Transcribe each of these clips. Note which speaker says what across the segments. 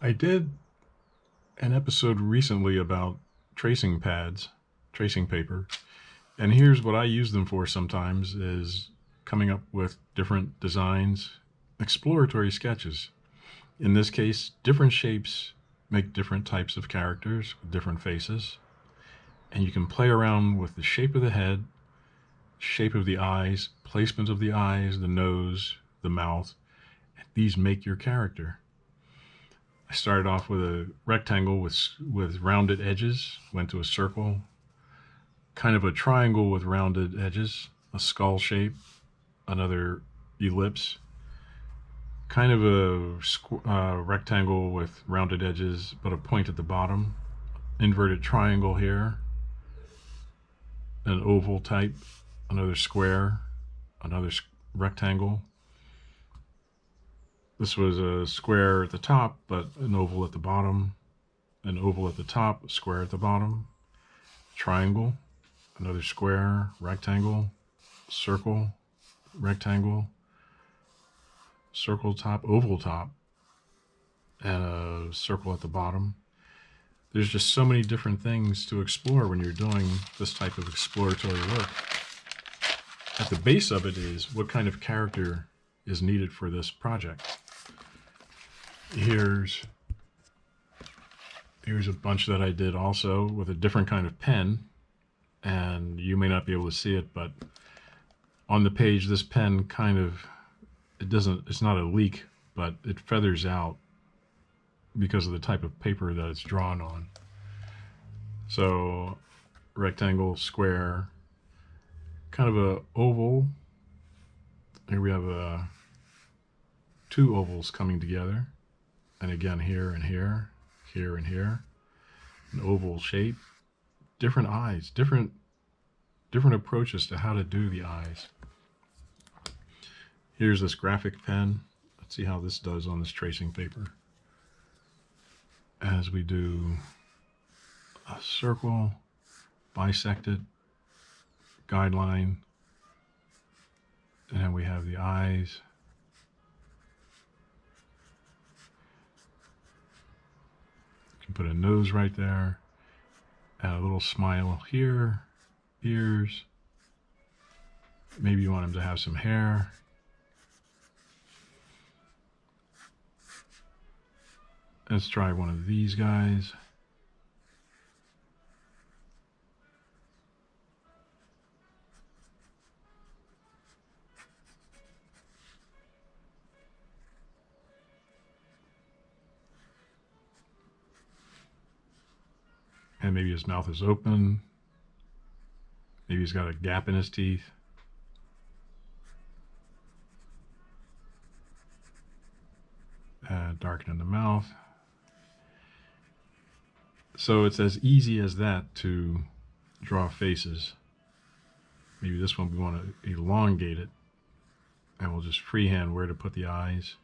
Speaker 1: I did an episode recently about tracing pads, tracing paper, and here's what I use them for sometimes is coming up with different designs, exploratory sketches. In this case, different shapes make different types of characters with different faces, and you can play around with the shape of the head, shape of the eyes, placement of the eyes, the nose, the mouth. These make your character. I started off with a rectangle with rounded edges, went to a circle, kind of a triangle with rounded edges, a skull shape, another ellipse, kind of a rectangle with rounded edges but a point at the bottom, inverted triangle here, an oval type, another square, another rectangle. This was a square at the top, but an oval at the bottom, an oval at the top, a square at the bottom, triangle, another square, rectangle, circle, rectangle, circle top, oval top, and a circle at the bottom. There's just so many different things to explore when you're doing this type of exploratory work. At the base of it is what kind of character is needed for this project. Here's a bunch that I did also with a different kind of pen, and you may not be able to see it, but on the page this pen kind of, it's not a leak, but it feathers out because of the type of paper that it's drawn on. So rectangle, square, kind of a oval. Here we have two ovals coming together, and again here and here, here and here, an oval shape, different eyes, different approaches to how to do the eyes. Here's this graphic pen. Let's see how this does on this tracing paper. As we do a circle, bisected, guideline, and then we have the eyes. You can put a nose right there, and a little smile here, ears. Maybe you want him to have some hair. Let's try one of these guys. And maybe his mouth is open. Maybe he's got a gap in his teeth. Darken in the mouth. So it's as easy as that to draw faces. Maybe this one we want to elongate it, and we'll just freehand where to put the eyes.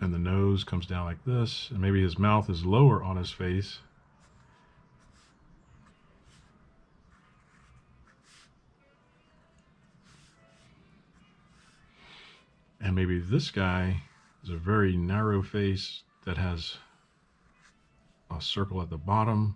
Speaker 1: And the nose comes down like this, and maybe his mouth is lower on his face. And maybe this guy is a very narrow face that has a circle at the bottom.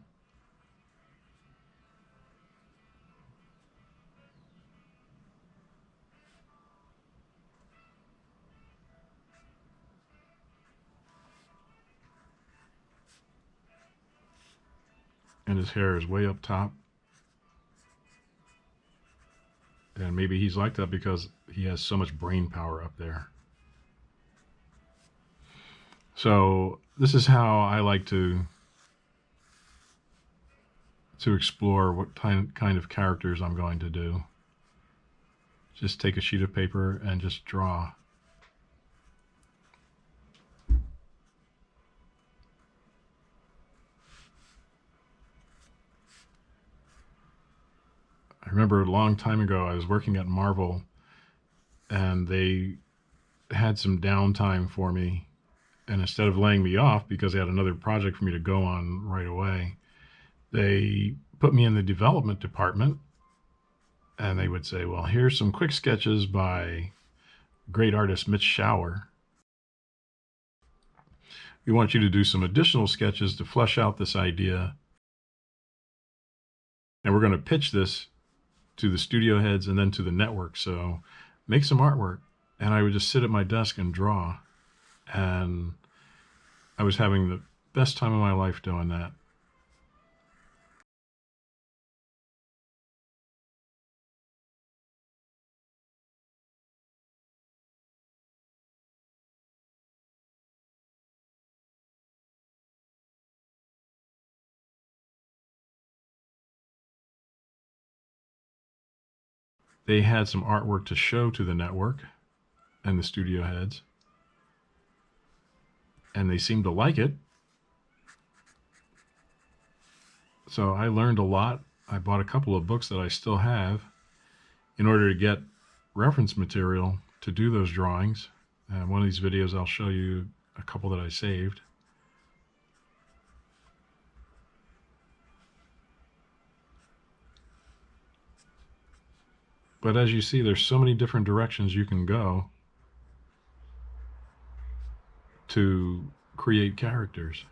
Speaker 1: And his hair is way up top. And maybe he's like that because he has so much brain power up there. So this is how I like to explore what kind of characters I'm going to do. Just take a sheet of paper and just draw. I remember a long time ago I was working at Marvel, and they had some downtime for me, and instead of laying me off because they had another project for me to go on right away, they put me in the development department, And they would say, well, here's some quick sketches by great artist Mitch Schauer. We want you to do some additional sketches to flesh out this idea. And we're going to pitch this to the studio heads and then to the network. So make some artwork. And I would just sit at my desk and draw. And I was having the best time of my life doing that. They had some artwork to show to the network and the studio heads, and they seemed to like it. So I learned a lot. I bought a couple of books that I still have in order to get reference material to do those drawings. One of these videos I'll show you a couple that I saved. But as you see, there's so many different directions you can go to create characters.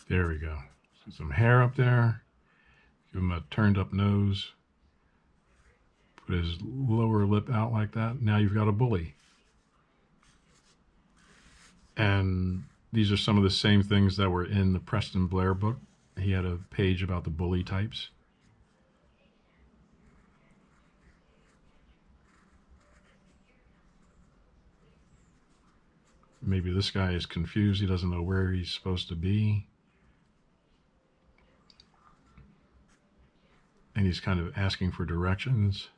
Speaker 1: There we go. Some hair up there. Give him a turned up nose. Put his lower lip out like that. Now you've got a bully. And these are some of the same things that were in the Preston Blair book. He had a page about the bully types. Maybe this guy is confused. He doesn't know where he's supposed to be. And he's kind of asking for directions.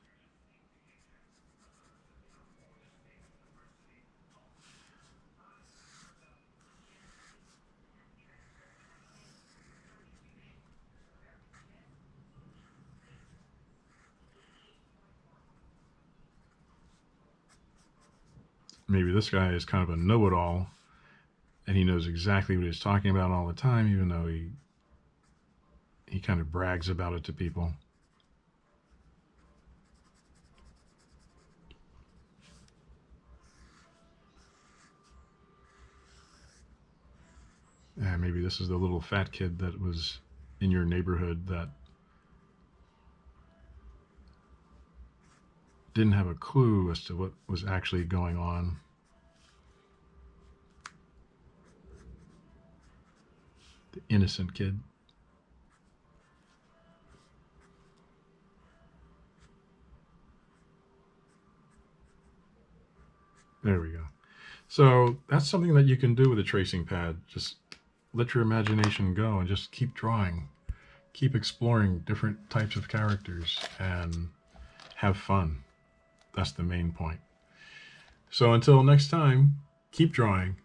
Speaker 1: Maybe this guy is kind of a know-it-all, and he knows exactly what he's talking about all the time, even though he kind of brags about it to people. And maybe this is the little fat kid that was in your neighborhood that didn't have a clue as to what was actually going on. The innocent kid. There we go. So that's something that you can do with a tracing pad. Just let your imagination go and just keep drawing. Keep exploring different types of characters and have fun. That's the main point. So until next time, keep drawing.